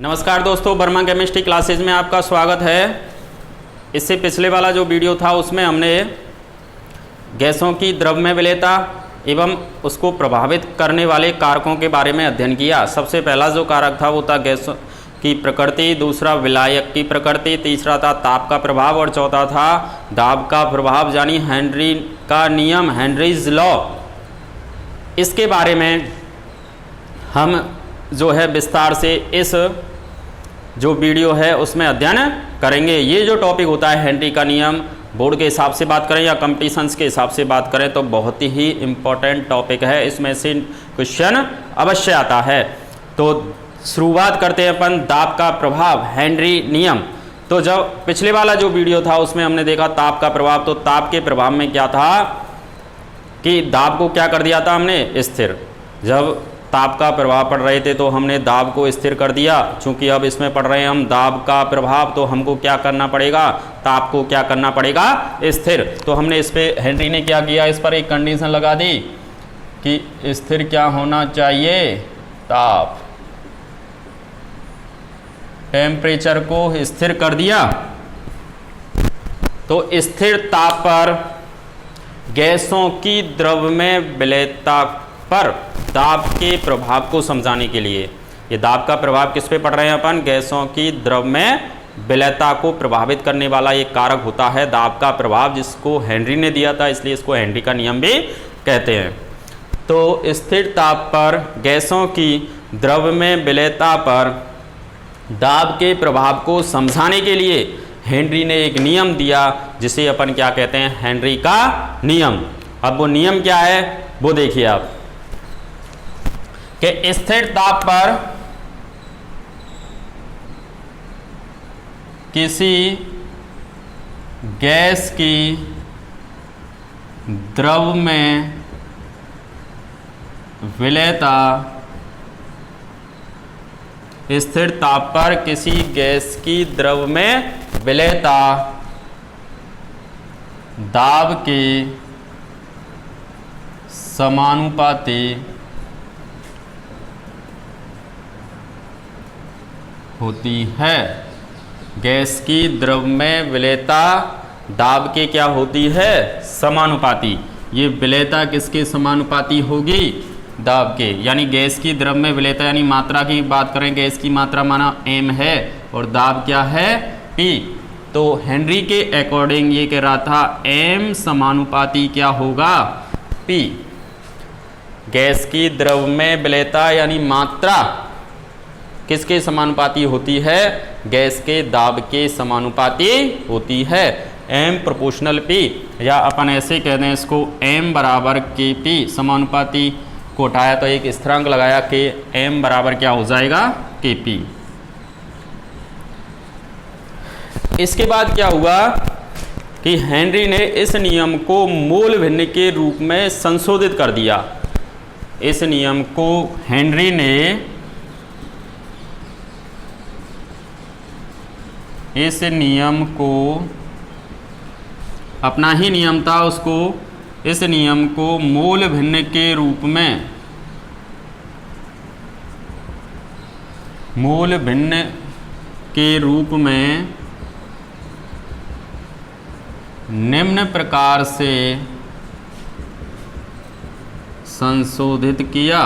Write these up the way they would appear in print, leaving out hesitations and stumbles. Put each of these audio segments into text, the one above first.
नमस्कार दोस्तों, Verma chemistry classes में आपका स्वागत है। इससे पिछले वाला जो वीडियो था उसमें हमने गैसों की द्रव में विलेयता एवं उसको प्रभावित करने वाले कारकों के बारे में अध्ययन किया। सबसे पहला जो कारक था वो था गैसों की प्रकृति, दूसरा विलायक की प्रकृति, तीसरा था ताप का प्रभाव और चौथा था दाब का प्रभाव, यानी हेनरी का नियम, हेनरीज लॉ। इसके बारे में हम जो है विस्तार से इस जो वीडियो है उसमें अध्ययन करेंगे। ये जो टॉपिक होता है हेनरी का नियम, बोर्ड के हिसाब से बात करें या कंपटीशंस के हिसाब से बात करें तो बहुत ही इम्पोर्टेंट टॉपिक है। इसमें से क्वेश्चन अवश्य आता है। तो शुरुआत करते हैं अपन दाब का प्रभाव, हेनरी नियम। तो जब पिछले वाला जो वीडियो था उसमें हमने देखा ताप का प्रभाव। तो ताप के प्रभाव में क्या था कि दाब को क्या कर दिया था हमने, स्थिर। जब ताप का प्रभाव पड़ रहे थे तो हमने दाब को स्थिर कर दिया। चूंकि अब इसमें पढ़ रहे हैं हम दाब का प्रभाव, तो हमको क्या करना पड़ेगा, ताप को क्या करना पड़ेगा, स्थिर। तो हमने इस पे हेनरी ने क्या किया, इस पर एक कंडीशन लगा दी कि स्थिर क्या होना चाहिए, ताप, टेम्परेचर को स्थिर कर दिया। तो स्थिर ताप पर गैसों की द्रव में विलेयता पर दाब के प्रभाव को समझाने के लिए, ये दाब का प्रभाव किस पे पड़ रहे हैं अपन, गैसों की द्रव में विलेयता को प्रभावित करने वाला एक कारक होता है दाब का प्रभाव, जिसको हेनरी ने दिया था, इसलिए इसको हेनरी का नियम भी कहते हैं। तो स्थिर ताप पर गैसों की द्रव में विलेयता पर दाब के प्रभाव को समझाने के लिए हेनरी ने एक नियम दिया, जिसे अपन क्या कहते हैं, हेनरी का नियम। अब वो नियम क्या है वो देखिए आप, कि स्थिर ताप पर किसी गैस की द्रव में विलेयता, स्थिर ताप पर किसी गैस की द्रव में विलेयता दाब के समानुपाती होती है। गैस की द्रव में विलेयता दाब के क्या होती है, समानुपाती। ये विलेयता किसके समानुपाती होगी, दाब के। यानी गैस की द्रव में विलेयता, यानी मात्रा की बात करें, गैस की मात्रा माना m है और दाब क्या है, p। तो हेनरी के अकॉर्डिंग ये कह रहा था m समानुपाती क्या होगा, p। गैस की द्रव में विलेयता यानी मात्रा किसके समानुपाती होती है, गैस के दाब के समानुपाती होती है, m प्रोपोर्शनल p, या अपन ऐसे कह दें इसको m बराबर kp। समानुपाती को हटाया तो एक स्थिरांक लगाया कि m बराबर क्या हो जाएगा, kp। इसके बाद क्या हुआ कि हेनरी ने इस नियम को मोल भिन्न के रूप में संशोधित कर दिया। इस नियम को हेनरी ने, इस नियम को, अपना ही नियम था उसको, इस नियम को मोल भिन्न के रूप में, मोल भिन्न के रूप में निम्न प्रकार से संशोधित किया।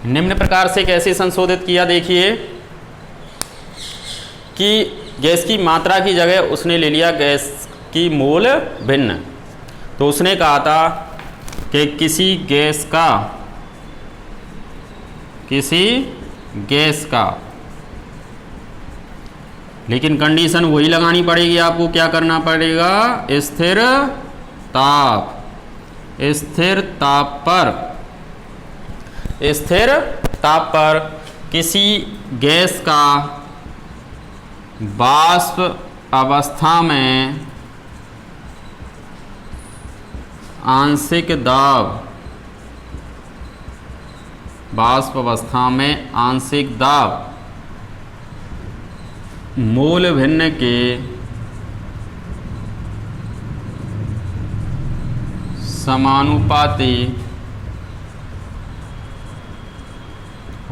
निम्न प्रकार से कैसे संशोधित किया, देखिए कि गैस की मात्रा की जगह उसने ले लिया गैस की मोल भिन्न। तो उसने कहा था कि किसी गैस का, लेकिन कंडीशन वही लगानी पड़ेगी आपको, क्या करना पड़ेगा, स्थिर ताप, स्थिर ताप पर किसी गैस का वाष्प अवस्था में आंशिक दाब, वाष्प अवस्था में आंशिक दाब मोल भिन्न के समानुपाती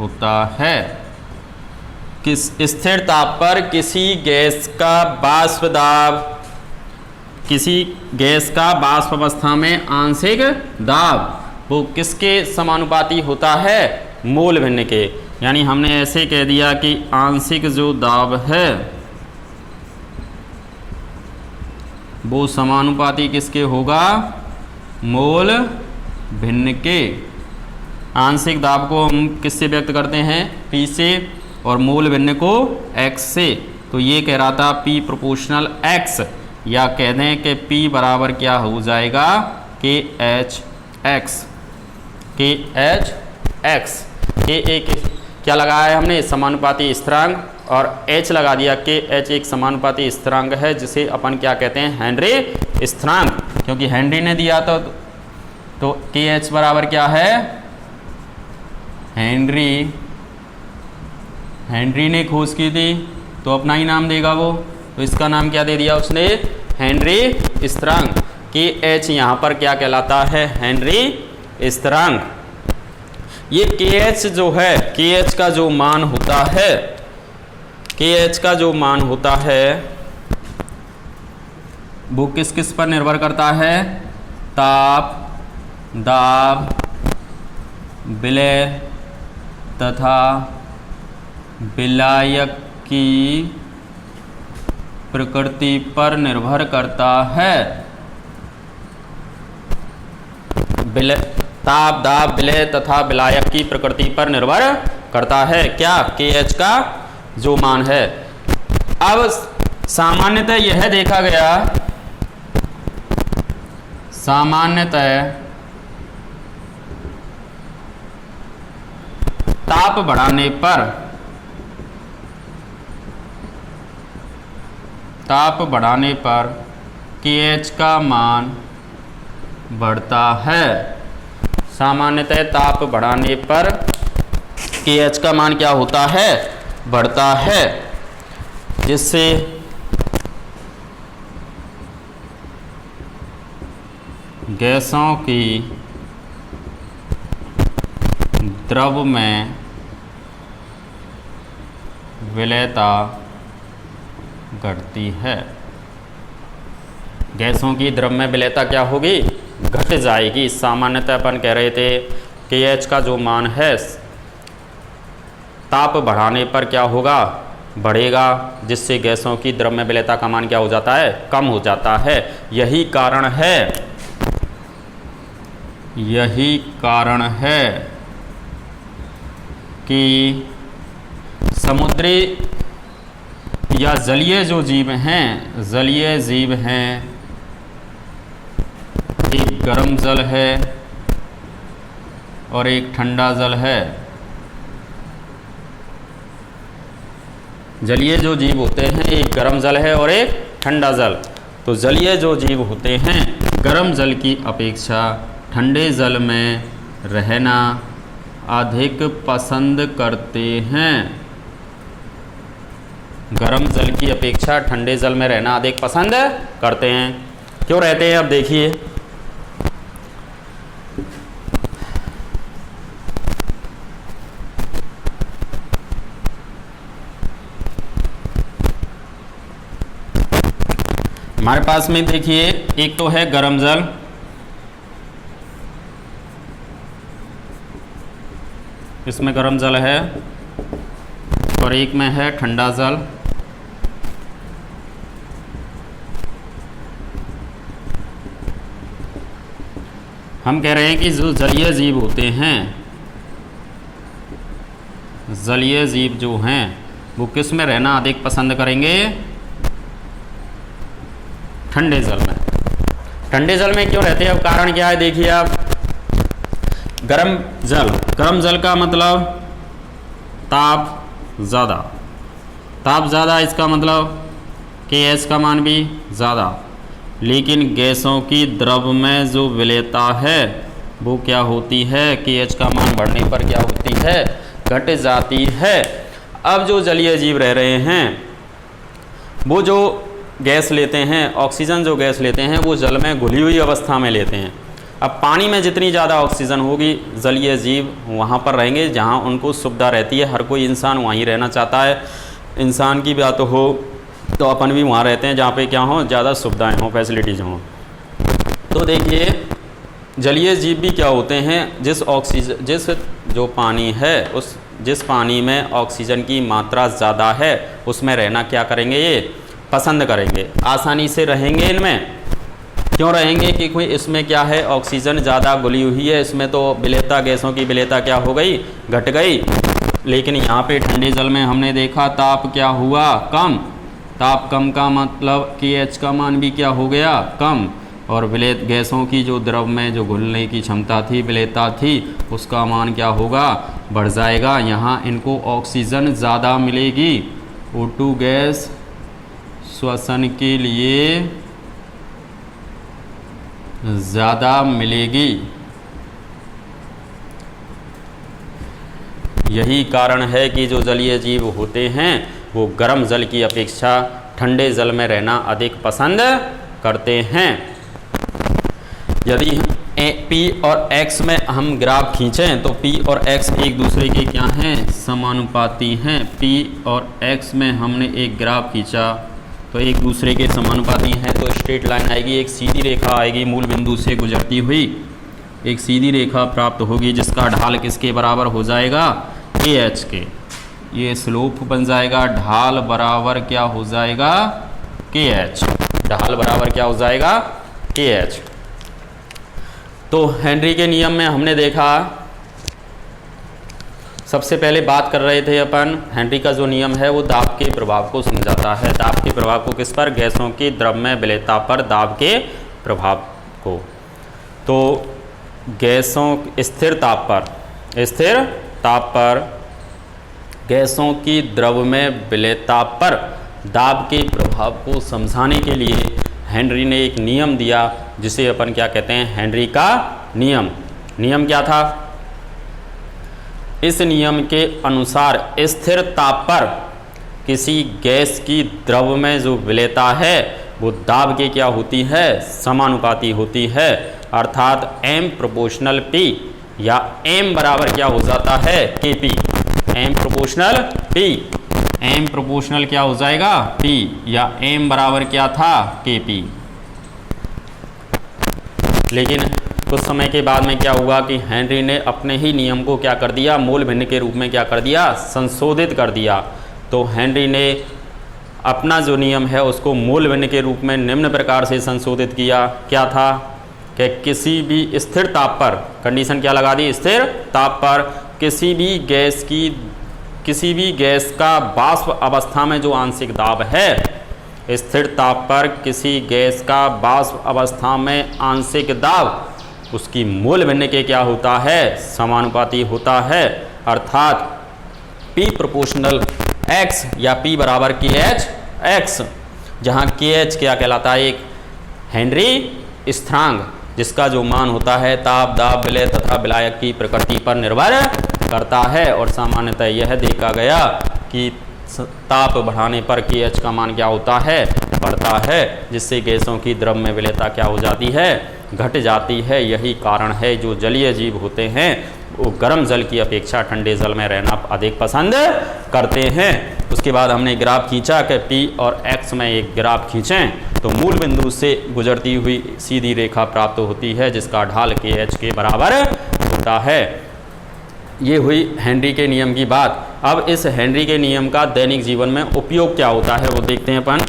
होता है। किस स्थिर ताप पर किसी गैस का वाष्प दाब, किसी गैस का वाष्प अवस्था में आंशिक दाब वो किसके समानुपाती होता है? मोल भिन्न के। यानी हमने ऐसे कह दिया कि आंशिक जो दाब है वो समानुपाती किसके होगा? मोल भिन्न के। आंशिक दाब को हम किससे व्यक्त करते हैं? P से, और मोल भिन्न को X से। तो ये कह रहा था P प्रोपोर्शनल X, या कह दें कि P बराबर क्या हो जाएगा? KHX। KHX के एक क्या लगाया है हमने? समानुपाती स्थिरांक, और H लगा दिया। KH एक समानुपाती स्थिरांक है जिसे अपन क्या कहते हैं? हेनरी स्थिरांक, क्योंकि हेनरी ने दिया था। तो KH बराबर क्या है? हेनरी ने खोज की थी तो अपना ही नाम देगा वो, तो इसका नाम क्या दे दिया उसने? हेनरी स्थिरांक। KH यहाँ पर क्या कहलाता है? हेनरी स्थिरांक। ये KH जो है, KH का जो मान होता है, KH का जो मान होता है वो किस किस पर निर्भर करता है? ताप, दाब, विलय तथा विलायक की प्रकृति पर निर्भर करता है। ताप, दाब, विलय तथा विलायक की प्रकृति पर निर्भर करता है क्या? KH का जो मान है। अब सामान्यतः यह देखा गया, सामान्यतः ताप बढ़ाने पर KH का मान बढ़ता है। सामान्यतः ताप बढ़ाने पर KH का मान क्या होता है? बढ़ता है, जिससे गैसों की द्रव में विलयता घटती है। गैसों की द्रव में विलयता क्या होगी? घट जाएगी। सामान्यतः अपन कह रहे थे KH का जो मान है ताप बढ़ाने पर क्या होगा? बढ़ेगा, जिससे गैसों की द्रव में विलयता का मान क्या हो जाता है? कम हो जाता है। यही कारण है कि समुद्री या जलीय जो जीव हैं, जलीय जीव हैं, एक गर्म जल है और एक ठंडा जल है। जलीय जो जीव होते हैं, एक गर्म जल है और एक ठंडा जल। तो जलीय जो जीव होते हैं गर्म जल की अपेक्षा ठंडे जल में रहना अधिक पसंद करते हैं। गर्म जल की अपेक्षा ठंडे जल में रहना अधिक पसंद करते हैं। क्यों रहते हैं? अब देखिए, हमारे पास में देखिए एक तो है गर्म जल, इसमें गर्म जल है, और एक में है ठंडा जल। हम कह रहे हैं कि जो जलीय जीव होते हैं, जलीय जीव जो हैं वो किस में रहना अधिक पसंद करेंगे? ठंडे जल में। ठंडे जल में क्यों रहते हैं? अब कारण क्या है देखिए आप। गर्म जल का मतलब ताप ज़्यादा, ताप ज़्यादा, इसका मतलब KH का मान भी ज़्यादा। लेकिन गैसों की द्रव में जो विलयता है वो क्या होती है? KH का मान बढ़ने पर क्या होती है? घट जाती है। अब जो जलीय जीव रह रहे हैं वो जो गैस लेते हैं, ऑक्सीजन जो गैस लेते हैं वो जल में घुली हुई अवस्था में लेते हैं। अब पानी में जितनी ज़्यादा ऑक्सीजन होगी जलीय जीव वहाँ पर रहेंगे जहाँ उनको सुविधा रहती है। हर कोई इंसान वहीं रहना चाहता है। इंसान की बात हो तो अपन भी वहाँ रहते हैं जहाँ पे क्या हो, ज़्यादा सुविधाएं हों, फैसिलिटीज़ हों। तो देखिए जलीय जीव भी क्या होते हैं, जिस जो पानी है जिस पानी में ऑक्सीजन की मात्रा ज़्यादा है उसमें रहना क्या करेंगे, ये पसंद करेंगे, आसानी से रहेंगे इनमें। क्यों रहेंगे, क्योंकि इसमें क्या है, ऑक्सीजन ज़्यादा घुली हुई है, इसमें तो विलेयता गैसों की विलेयता क्या हो गई, घट गई। लेकिन यहाँ पे ठंडे जल में हमने देखा ताप क्या हुआ, कम। ताप कम का मतलब कि KH का मान भी क्या हो गया, कम। और विलेय गैसों की जो द्रव में जो घुलने की क्षमता थी, विलेयता थी, उसका मान क्या होगा, बढ़ जाएगा। यहाँ इनको ऑक्सीजन ज़्यादा मिलेगी। O2 गैस श्वसन के लिए ज़्यादा मिलेगी। यही कारण है कि जो जलीय जीव होते हैं वो गर्म जल की अपेक्षा ठंडे जल में रहना अधिक पसंद करते हैं। यदि P और X में हम ग्राफ खींचें तो P और X एक दूसरे के क्या हैं, समानुपाती हैं। P और X में हमने एक ग्राफ खींचा तो एक दूसरे के समानुपाती हैं, तो स्ट्रेट लाइन आएगी, एक सीधी रेखा आएगी मूल बिंदु से गुजरती हुई, एक सीधी रेखा प्राप्त होगी जिसका ढाल किसके बराबर हो जाएगा, KH के। ये स्लोप बन जाएगा, ढाल बराबर क्या हो जाएगा, KH। ढाल बराबर क्या हो जाएगा, KH। तो हेनरी के नियम में हमने देखा, सबसे पहले बात कर रहे थे अपन, हेनरी का जो नियम है वो दाब के प्रभाव को समझाता है। दाब के प्रभाव को किस पर, गैसों की द्रव में विलेयता पर दाब के प्रभाव को। तो गैसों स्थिर ताप पर गैसों की द्रव में विलेयता पर दाब के प्रभाव को समझाने के लिए हेनरी ने एक नियम दिया जिसे अपन क्या कहते हैं, हेनरी का नियम। नियम क्या था, इस नियम के अनुसार स्थिर ताप पर किसी गैस की द्रव में जो विलेयता है वो दाब के क्या होती है, समानुपाती होती है। अर्थात M प्रोपोर्शनल P या M बराबर क्या हो जाता है, Kp। M proportional P, M proportional क्या हो जाएगा, P, या M बराबर क्या था, Kp। लेकिन कुछ समय के बाद में क्या हुआ कि हेनरी ने अपने ही नियम को क्या कर दिया, मोल भिन्न के रूप में क्या कर दिया, संशोधित कर दिया। तो हेनरी ने अपना जो नियम है उसको मोल भिन्न के रूप में निम्न प्रकार से संशोधित किया। क्या था कि किसी भी स्थिर ताप पर, कंडीशन क्या लगा दी, स्थिर ताप पर किसी भी गैस का वाष्प अवस्था में जो आंशिक दाब है, स्थिर ताप पर किसी गैस का वाष्प अवस्था में आंशिक दाब उसकी मोल भिन्न के क्या होता है, समानुपाती होता है। अर्थात P प्रोपोर्शनल X या P बराबर KH X, जहाँ KH क्या कहलाता है, एक हेनरी स्थिरांक जिसका जो मान होता है ताप, दाब, विलेय तथा विलायक की प्रकृति पर निर्भर करता है। और सामान्यतः यह देखा गया कि ताप बढ़ाने पर KH का मान क्या होता है, बढ़ता है, जिससे गैसों की द्रव में विलेयता क्या हो जाती है, घट जाती है। यही कारण है जो जलीय जीव होते हैं वो गर्म जल की अपेक्षा ठंडे जल में रहना अधिक पसंद करते हैं। उसके बाद हमने ग्राफ खींचा कि P और X में एक ग्राफ खींचें तो मूल बिंदु से गुजरती हुई सीधी रेखा प्राप्त होती है जिसका ढाल KH के बराबर होता है। ये हुई हेनरी के नियम की बात। अब इस हेनरी के नियम का दैनिक जीवन में उपयोग क्या होता है वो देखते हैं अपन।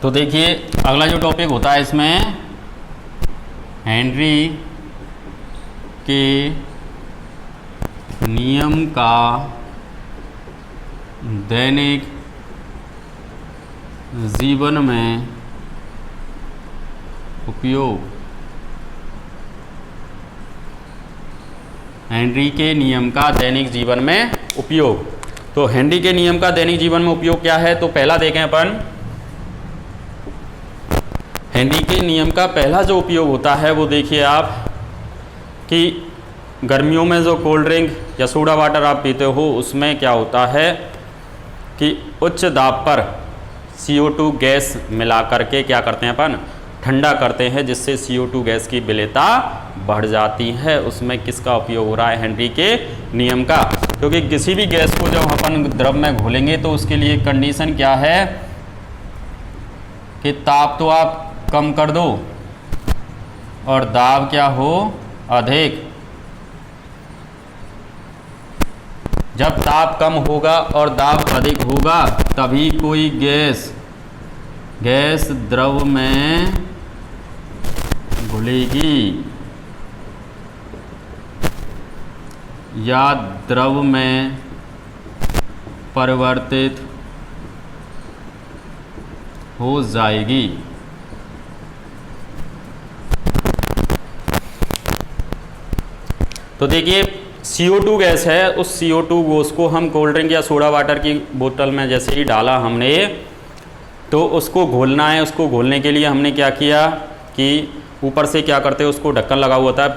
तो देखिए अगला जो टॉपिक होता है इसमें हेनरी के नियम का दैनिक जीवन में उपयोग। हेनरी के नियम का दैनिक जीवन में उपयोग। तो हेनरी के नियम का दैनिक जीवन में उपयोग क्या है, तो पहला देखें अपन, हेनरी के नियम का पहला जो उपयोग होता है वो देखिए आप कि गर्मियों में जो कोल्ड ड्रिंक या सोडा वाटर आप पीते हो उसमें क्या होता है कि उच्च दाब पर CO2 गैस मिला करके क्या करते हैं अपन, ठंडा करते हैं, जिससे CO2 गैस की विलेयता बढ़ जाती है। उसमें किसका उपयोग हो रहा है, हेनरी के नियम का। क्योंकि किसी भी गैस को जब अपन द्रव में घोलेंगे तो उसके लिए कंडीशन क्या है कि ताप तो आप कम कर दो और दाब क्या हो, अधिक। जब ताप कम होगा और दाब अधिक होगा तभी कोई गैस द्रव में घुलेगी या द्रव में परिवर्तित हो जाएगी। तो देखिए CO2 गैस है, उस CO2 गैस को हम कोल्ड ड्रिंक या सोडा वाटर की बोतल में जैसे ही डाला हमने, तो उसको घोलना है। उसको घोलने के लिए हमने क्या किया कि ऊपर से क्या करते हैं, उसको ढक्कन लगा हुआ था,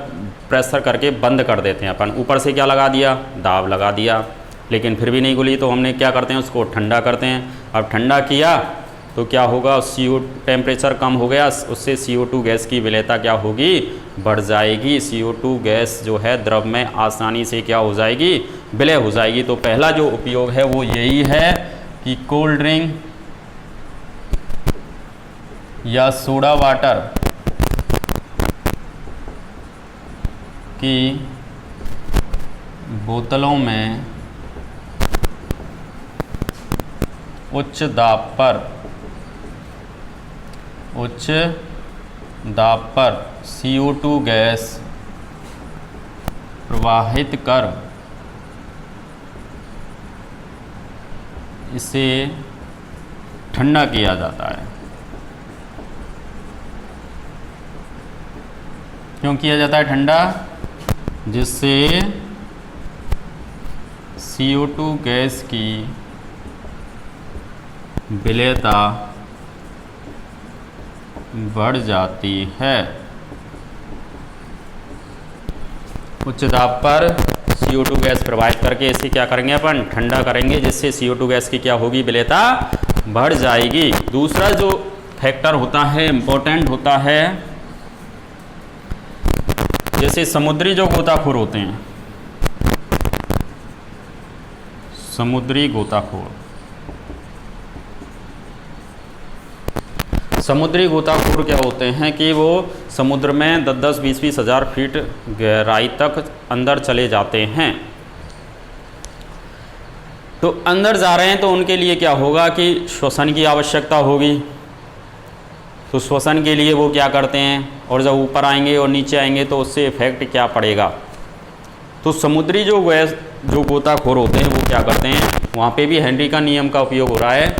प्रेशर करके बंद कर देते हैं अपन। ऊपर से क्या लगा दिया, दाब लगा दिया, लेकिन फिर भी नहीं घुली तो हमने क्या करते हैं, उसको ठंडा करते हैं। अब ठंडा किया तो क्या होगा, टेम्परेचर कम हो गया, उससे CO2 गैस की विलेयता क्या होगी, बढ़ जाएगी। CO2 गैस जो है द्रव में आसानी से क्या हो जाएगी, विलय हो जाएगी। तो पहला जो उपयोग है वो यही है कि कोल्ड ड्रिंक या सोडा वाटर की बोतलों में उच्च दाब पर CO2 गैस प्रवाहित कर इसे ठंडा किया जाता है। क्यों किया जाता है ठंडा, जिससे CO2 गैस की विलेयता बढ़ जाती है। उच्च दाब पर CO2 गैस प्रवाहित करके इसे क्या करेंगे अपन, ठंडा करेंगे, जिससे CO2 गैस की क्या होगी, विलेयता बढ़ जाएगी। दूसरा जो फैक्टर होता है, इम्पोर्टेंट होता है, जैसे समुद्री जो गोताखोर होते हैं, समुद्री गोताखोर क्या होते हैं कि वो समुद्र में 10-10, 20-20 हज़ार फीट गहराई तक अंदर चले जाते हैं। तो अंदर जा रहे हैं तो उनके लिए क्या होगा कि श्वसन की आवश्यकता होगी। तो श्वसन के लिए वो क्या करते हैं, और जब ऊपर आएंगे और नीचे आएंगे तो उससे इफेक्ट क्या पड़ेगा। तो समुद्री जो गोताखोर होते हैं वो क्या करते हैं, वहाँ पे भी हेनरी का नियम का उपयोग हो रहा है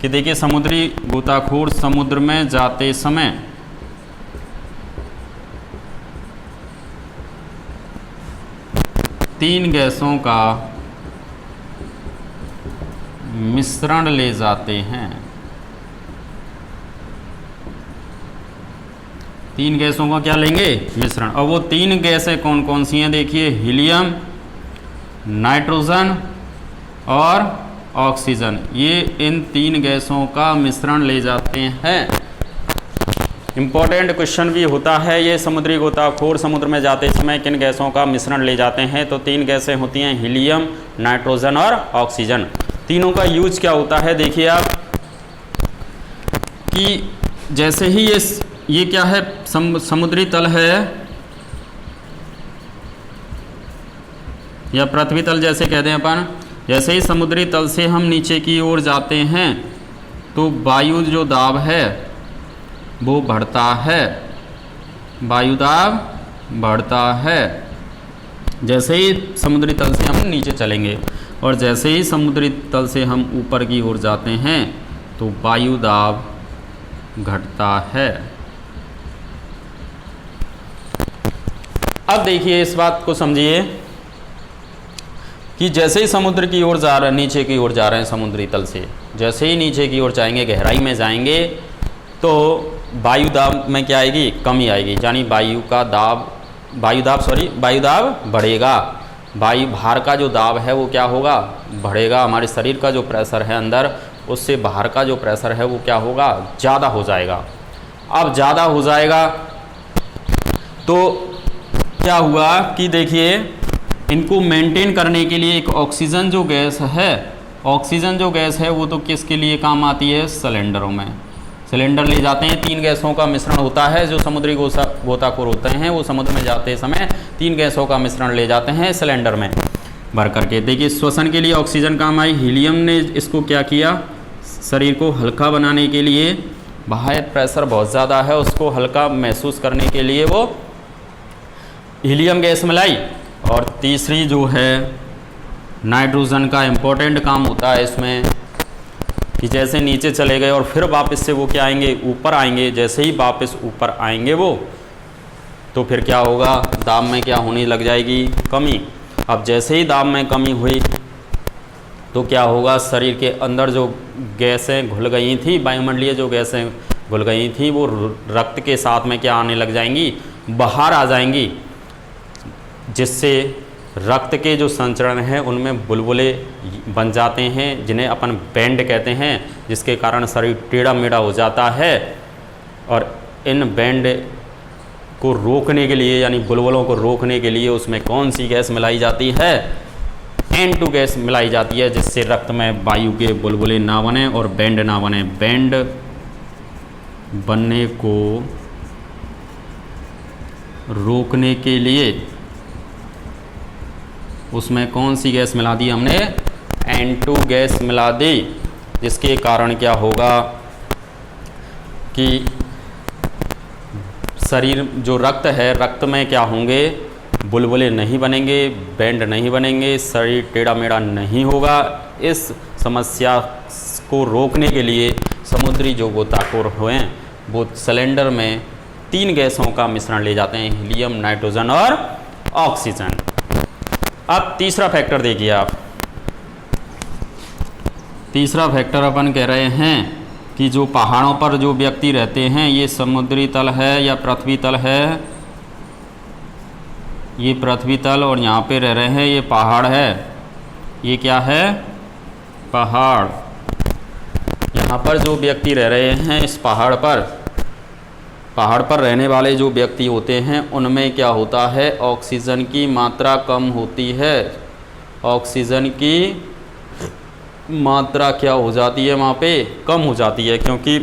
कि देखिए समुद्री गोताखोर समुद्र में जाते समय तीन गैसों का मिश्रण ले जाते हैं। तीन गैसों का क्या लेंगे, मिश्रण। और वो तीन गैसें कौन कौन सी हैं, देखिए हीलियम, नाइट्रोजन और ऑक्सीजन। ये इन तीन गैसों का मिश्रण ले जाते हैं। इम्पोर्टेंट क्वेश्चन भी होता है ये, समुद्री गोताखोर समुद्र में जाते समय किन गैसों का मिश्रण ले जाते हैं। तो तीन गैसें होती हैं, हीलियम, नाइट्रोजन और ऑक्सीजन। तीनों का यूज क्या होता है, देखिए आप कि जैसे ही ये क्या है, समुद्री तल है या पृथ्वी तल जैसे कहते हैं अपन। जैसे ही समुद्री तल से हम नीचे की ओर जाते हैं तो वायु जो दाब है वो बढ़ता है, वायु दाब बढ़ता है जैसे ही समुद्री तल से हम नीचे चलेंगे। और जैसे ही समुद्री तल से हम ऊपर की ओर जाते हैं तो वायु दाब घटता है। अब देखिए इस बात को समझिए कि जैसे ही समुद्र की ओर जा रहे हैं, नीचे की ओर जा रहे हैं समुद्री तल से, जैसे ही नीचे की ओर जाएंगे, गहराई में जाएंगे, तो वायु दाब में क्या आएगी, कमी आएगी, यानी वायु दाब बढ़ेगा। वायु भार का जो दाब है वो क्या होगा, बढ़ेगा। हमारे शरीर का जो प्रेशर है अंदर, उससे बाहर का जो प्रेशर है वो क्या होगा, ज़्यादा हो जाएगा। अब ज़्यादा हो जाएगा तो क्या हुआ कि देखिए, इनको मेंटेन करने के लिए एक ऑक्सीजन जो गैस है वो तो किसके लिए काम आती है, सिलेंडरों में। सिलेंडर ले जाते हैं, 3 गैसों का मिश्रण होता है। जो समुद्री गोताखोर होते हैं वो समुद्र में जाते समय 3 गैसों का मिश्रण ले जाते हैं सिलेंडर में भर करके। देखिए, श्वसन के लिए ऑक्सीजन काम आई। हीलियम ने इसको क्या किया, शरीर को हल्का बनाने के लिए, बाहर प्रेशर बहुत ज़्यादा है, उसको हल्का महसूस करने के लिए वो हीलियम गैस मिलाई। और तीसरी जो है नाइट्रोजन का इम्पोर्टेंट काम होता है इसमें, कि जैसे नीचे चले गए और फिर वापस से वो क्या आएंगे, ऊपर आएंगे। जैसे ही वापस ऊपर आएंगे वो, तो फिर क्या होगा, दाब में क्या होने लग जाएगी, कमी। अब जैसे ही दाब में कमी हुई तो क्या होगा, शरीर के अंदर जो गैसें घुल गई थी, वायुमंडलीय जो गैसें घुल गई थी, वो रक्त के साथ में क्या आने लग जाएंगी, बाहर आ जाएंगी, जिससे रक्त के जो संचरण हैं उनमें बुलबुले बन जाते हैं, जिन्हें अपन बैंड कहते हैं, जिसके कारण शरीर टेढ़ा मेढ़ा हो जाता है। और इन बैंड को रोकने के लिए, यानी बुलबुलों को रोकने के लिए, उसमें कौन सी गैस मिलाई जाती है, N2 गैस मिलाई जाती है, जिससे रक्त में वायु के बुलबुले ना बने और बैंड ना बने। बैंड बनने को रोकने के लिए उसमें कौन सी गैस मिला दी हमने, N2 गैस मिला दी, जिसके कारण क्या होगा कि शरीर जो रक्त है, रक्त में क्या होंगे, बुलबुले नहीं बनेंगे, बैंड नहीं बनेंगे, शरीर टेढ़ा मेढ़ा नहीं होगा। इस समस्या को रोकने के लिए समुद्री जो गोताखोर हुए वो सिलेंडर में 3 गैसों का मिश्रण ले जाते हैं, हीलियम, नाइट्रोजन और ऑक्सीजन। अब तीसरा फैक्टर देखिए आप, तीसरा फैक्टर अपन कह रहे हैं कि जो पहाड़ों पर जो व्यक्ति रहते हैं, ये समुद्री तल है या पृथ्वी तल है, ये पृथ्वी तल, और यहाँ पे रह रहे हैं, ये पहाड़ है। ये क्या है, पहाड़। यहाँ पर जो व्यक्ति रह रहे हैं इस पहाड़ पर रहने वाले जो व्यक्ति होते हैं, उनमें क्या होता है, ऑक्सीजन की मात्रा कम होती है। ऑक्सीजन की मात्रा क्या हो जाती है, वहाँ पे कम हो जाती है। क्योंकि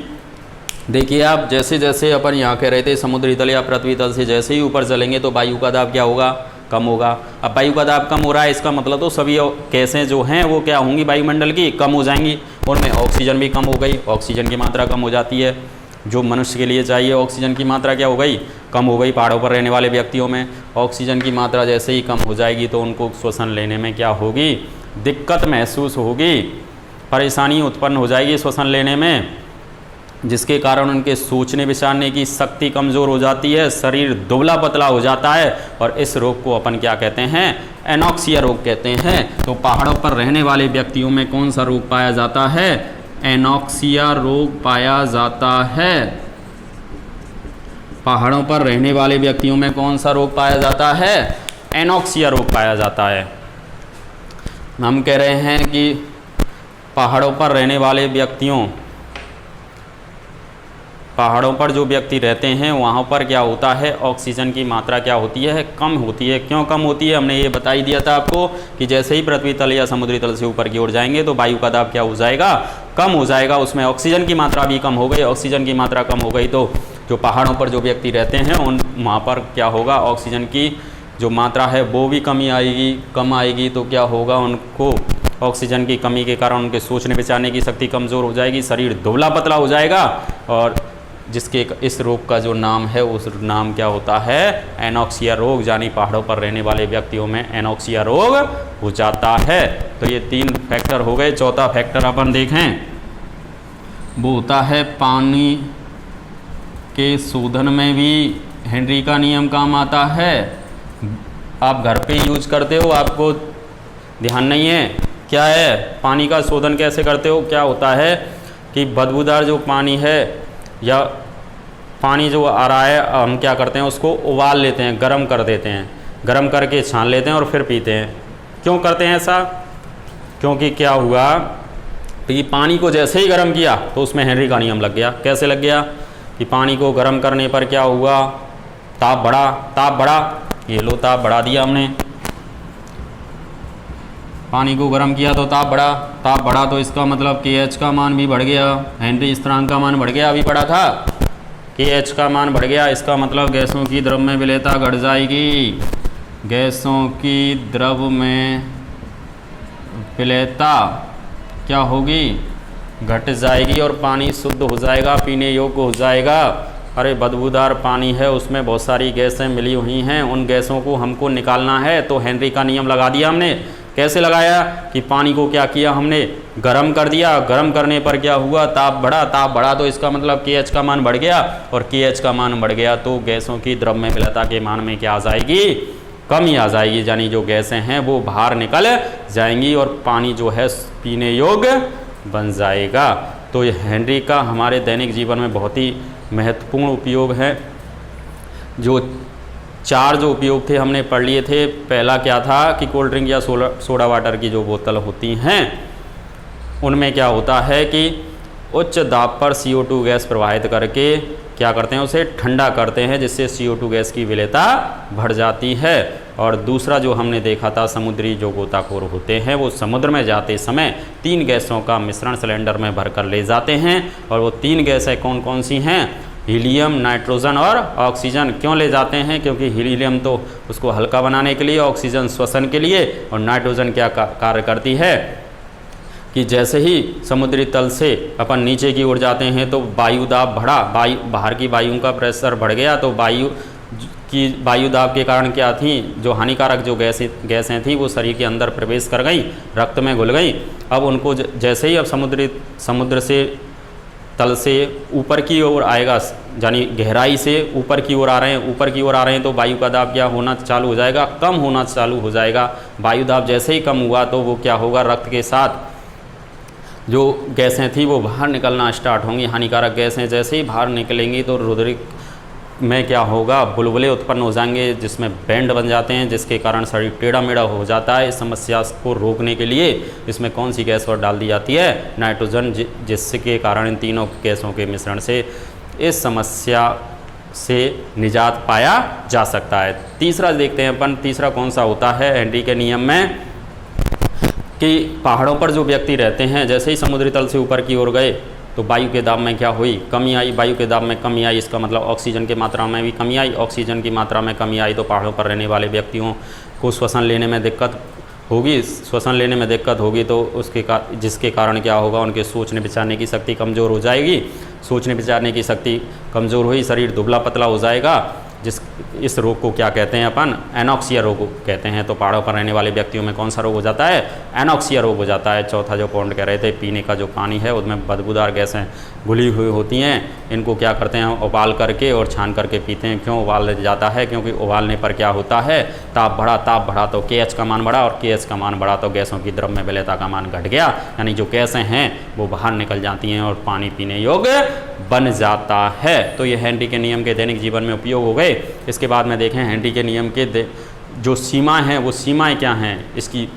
देखिए आप, जैसे जैसे अपन यहाँ कह रहे थे, समुद्री तल या पृथ्वी तल से जैसे ही ऊपर चलेंगे तो वायु का दाब क्या होगा, कम होगा। अब वायु का दाब कम हो रहा है, इसका मतलब तो सभी गैसें जो हैं वो क्या होंगी, वायुमंडल की कम हो जाएंगी, उनमें ऑक्सीजन भी कम हो गई, ऑक्सीजन की मात्रा कम हो जाती है। जो मनुष्य के लिए चाहिए ऑक्सीजन की मात्रा क्या हो गई, कम हो गई। पहाड़ों पर रहने वाले व्यक्तियों में ऑक्सीजन की मात्रा जैसे ही कम हो जाएगी तो उनको श्वसन लेने में क्या होगी, दिक्कत महसूस होगी, परेशानी उत्पन्न हो जाएगी श्वसन लेने में, जिसके कारण उनके सोचने विचारने की शक्ति कमज़ोर हो जाती है, शरीर दुबला पतला हो जाता है। और इस रोग को अपन क्या कहते हैं, एनॉक्सिया रोग कहते हैं। तो पहाड़ों पर रहने वाले व्यक्तियों में कौन सा रोग पाया जाता है, एनॉक्सिया रोग पाया जाता है। पहाड़ों पर रहने वाले व्यक्तियों में कौन सा रोग पाया जाता है, एनॉक्सिया रोग पाया जाता है। हम कह रहे हैं कि पहाड़ों पर रहने वाले व्यक्तियों, पहाड़ों पर जो व्यक्ति रहते हैं वहाँ पर क्या होता है, ऑक्सीजन की मात्रा क्या होती है, कम होती है। क्यों कम होती है, हमने ये बता ही दिया था आपको कि जैसे ही पृथ्वी तल या समुद्री तल से ऊपर की ओर जाएंगे तो वायु का दाब क्या हो जाएगा, कम हो जाएगा, उसमें ऑक्सीजन की मात्रा भी कम हो गई। ऑक्सीजन की मात्रा कम हो गई तो जो पहाड़ों पर जो व्यक्ति रहते हैं उन वहाँ पर क्या होगा, ऑक्सीजन की जो मात्रा है वो भी कम आएगी। तो क्या होगा, उनको ऑक्सीजन की कमी के कारण उनके सोचने विचारने की शक्ति कमज़ोर हो जाएगी, शरीर दुबला पतला हो जाएगा, और जिसके इस रोग का जो नाम है उस नाम क्या होता है, एनॉक्सिया रोग, यानी पहाड़ों पर रहने वाले व्यक्तियों में एनॉक्सिया रोग हो जाता है। तो ये 3 फैक्टर हो गए। चौथा फैक्टर अपन देखें, वो होता है पानी के शोधन में भी हेनरी का नियम काम आता है। आप घर पे यूज करते हो, आपको ध्यान नहीं है। क्या है, पानी का शोधन कैसे करते हो? क्या होता है कि बदबूदार जो पानी है या पानी जो आ रहा है, हम क्या करते हैं उसको उबाल लेते हैं, गर्म कर देते हैं, गर्म करके छान लेते हैं और फिर पीते हैं। क्यों करते हैं ऐसा? क्योंकि क्या हुआ कि पानी को जैसे ही गर्म किया तो उसमें हेनरी का नियम लग गया। कैसे लग गया कि पानी को गर्म करने पर क्या हुआ, ताप बढ़ा, ये लो ताप बढ़ा दिया हमने, पानी को गर्म किया तो ताप बढ़ा तो इसका मतलब KH का मान भी बढ़ गया, हेनरी स्थिरांक का मान बढ़ गया। अभी पढ़ा था KH का मान बढ़ गया, इसका मतलब गैसों की द्रव में विलेयता घट जाएगी, गैसों की द्रव में विलेयता क्या होगी, घट जाएगी और पानी शुद्ध हो जाएगा, पीने योग्य हो जाएगा। अरे बदबूदार पानी है, उसमें बहुत सारी गैसें मिली हुई हैं, उन गैसों को हमको निकालना है, तो हेनरी का नियम लगा दिया हमने। कैसे लगाया कि पानी को क्या किया हमने, गर्म कर दिया, गर्म करने पर क्या हुआ, ताप बढ़ा तो इसका मतलब KH का मान बढ़ गया, और KH का मान बढ़ गया तो गैसों की द्रव में विलेयता के मान में क्या आ जाएगी, कमी आ जाएगी, यानी जो गैसें हैं वो बाहर निकल जाएंगी और पानी जो है पीने योग्य बन जाएगा। तो ये हेनरी का हमारे दैनिक जीवन में बहुत ही महत्वपूर्ण उपयोग है। जो 4 जो उपयोग थे हमने पढ़ लिए थे। पहला क्या था कि कोल्ड ड्रिंक या सोडा वाटर की जो बोतल होती हैं उनमें क्या होता है कि उच्च दाब पर CO2 गैस प्रवाहित करके क्या करते हैं, उसे ठंडा करते हैं, जिससे CO2 गैस की विलेयता बढ़ जाती है। और दूसरा जो हमने देखा था, समुद्री जो गोताखोर होते हैं वो समुद्र में जाते समय 3 गैसों का मिश्रण सिलेंडर में भरकर ले जाते हैं, और वो 3 गैसें कौन कौन सी हैं, हीलियम, नाइट्रोजन और ऑक्सीजन। क्यों ले जाते हैं? क्योंकि हीलियम तो उसको हल्का बनाने के लिए, ऑक्सीजन श्वसन के लिए, और नाइट्रोजन क्या कार्य करती है कि जैसे ही समुद्री तल से अपन नीचे की ओर जाते हैं तो वायु दाब बढ़ा, बाहर की वायु का प्रेशर बढ़ गया, तो वायु दाब के कारण क्या थी, जो हानिकारक जो गैसें थी वो शरीर के अंदर प्रवेश कर गई, रक्त में घुल गई। अब उनको जैसे ही अब समुद्र से तल से ऊपर की ओर आएगा, यानी गहराई से ऊपर की ओर आ रहे हैं, तो वायु का दाब क्या होना चालू हो जाएगा, कम होना चालू हो जाएगा। वायु दाब जैसे ही कम हुआ तो वो क्या होगा, रक्त के साथ जो गैसें थी वो बाहर निकलना स्टार्ट होंगी। हानिकारक गैसें जैसे ही बाहर निकलेंगी तो रुधिर में क्या होगा, बुलबुले उत्पन्न हो जाएंगे, जिसमें बैंड बन जाते हैं, जिसके कारण शरीर टेढ़ा मेढ़ा हो जाता है। इस समस्या को रोकने के लिए इसमें कौन सी गैस और डाल दी जाती है, नाइट्रोजन, जिसके कारण इन तीनों गैसों के मिश्रण से इस समस्या से निजात पाया जा सकता है। तीसरा देखते हैं अपन, तीसरा कौन सा होता है हेनरी के नियम में, कि पहाड़ों पर जो व्यक्ति रहते हैं जैसे ही समुद्री तल से ऊपर की ओर गए तो वायु के दाब में क्या हुई, कमी आई, वायु के दाब में कमी आई, इसका मतलब ऑक्सीजन की मात्रा में भी कमी आई, ऑक्सीजन की मात्रा में कमी आई तो पहाड़ों पर रहने वाले व्यक्तियों को श्वसन लेने में दिक्कत होगी, तो जिसके कारण क्या होगा, उनके सोचने विचारने की शक्ति कमज़ोर हो जाएगी, सोचने विचारने की शक्ति कमज़ोर हुई, शरीर दुबला पतला हो जाएगा, इस रोग को क्या कहते हैं अपन, एनॉक्सिया रोग कहते हैं। तो पहाड़ों पर रहने वाले व्यक्तियों में कौन सा रोग हो जाता है, एनॉक्सिया रोग हो जाता है। चौथा जो पॉइंट कह रहे थे, पीने का जो पानी है उसमें बदबूदार गैसें घुली हुई होती हैं, इनको क्या करते हैं, उबाल करके और छान करके पीते हैं। क्यों उबाल जाता है, क्योंकि उबालने पर क्या होता है, ताप बढ़ा तो KH का मान बढ़ा, और KH का मान बढ़ा तो गैसों की द्रव में विलेयता का मान घट गया, यानी जो गैसें हैं वो बाहर निकल जाती हैं और पानी पीने योग्य बन जाता है। तो ये हेनरी के नियम के दैनिक जीवन में उपयोग हो गए। इसके बाद में देखें हेनरी के नियम के जो सीमा हैं, वो सीमाएं क्या हैं इसकी।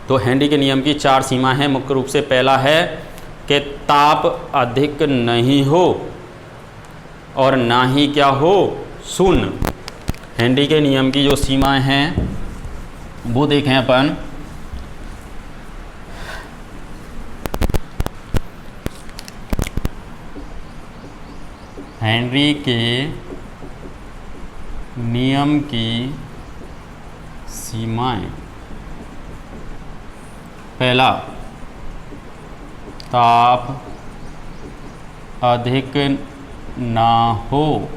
तो हेनरी के नियम की 4 सीमा हैं मुख्य रूप से। पहला है कि ताप अधिक नहीं हो और ना ही क्या हो, शून्य। हेनरी के नियम की जो सीमाएं हैं वो देखें अपन। हेनरी के नियम की सीमाएं, पहला, ताप अधिक ना हो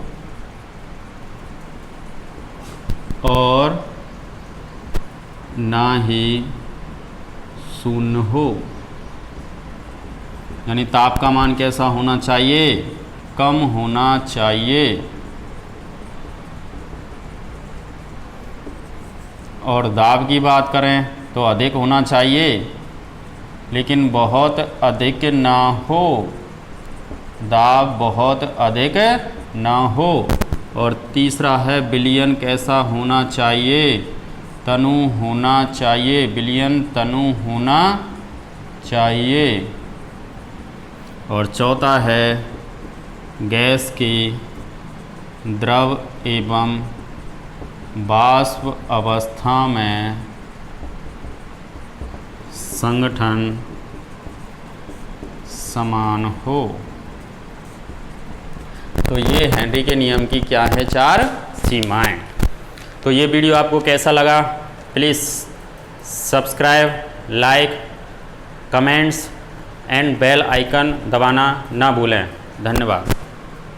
और ना ही शून्य हो, यानी ताप का मान कैसा होना चाहिए, कम होना चाहिए, और दाब की बात करें तो अधिक होना चाहिए लेकिन बहुत अधिक ना हो, दाब बहुत अधिक ना हो। और तीसरा है बिलियन कैसा होना चाहिए, तनु होना चाहिए, बिलियन तनु होना चाहिए। और चौथा है गैस की द्रव एवं वाष्प अवस्था में संगठन समान हो। तो ये हेनरी के नियम की क्या है, 4 सीमाएं। तो ये वीडियो आपको कैसा लगा, please subscribe, like, comments and bell icon दबाना ना भूलें। धन्यवाद।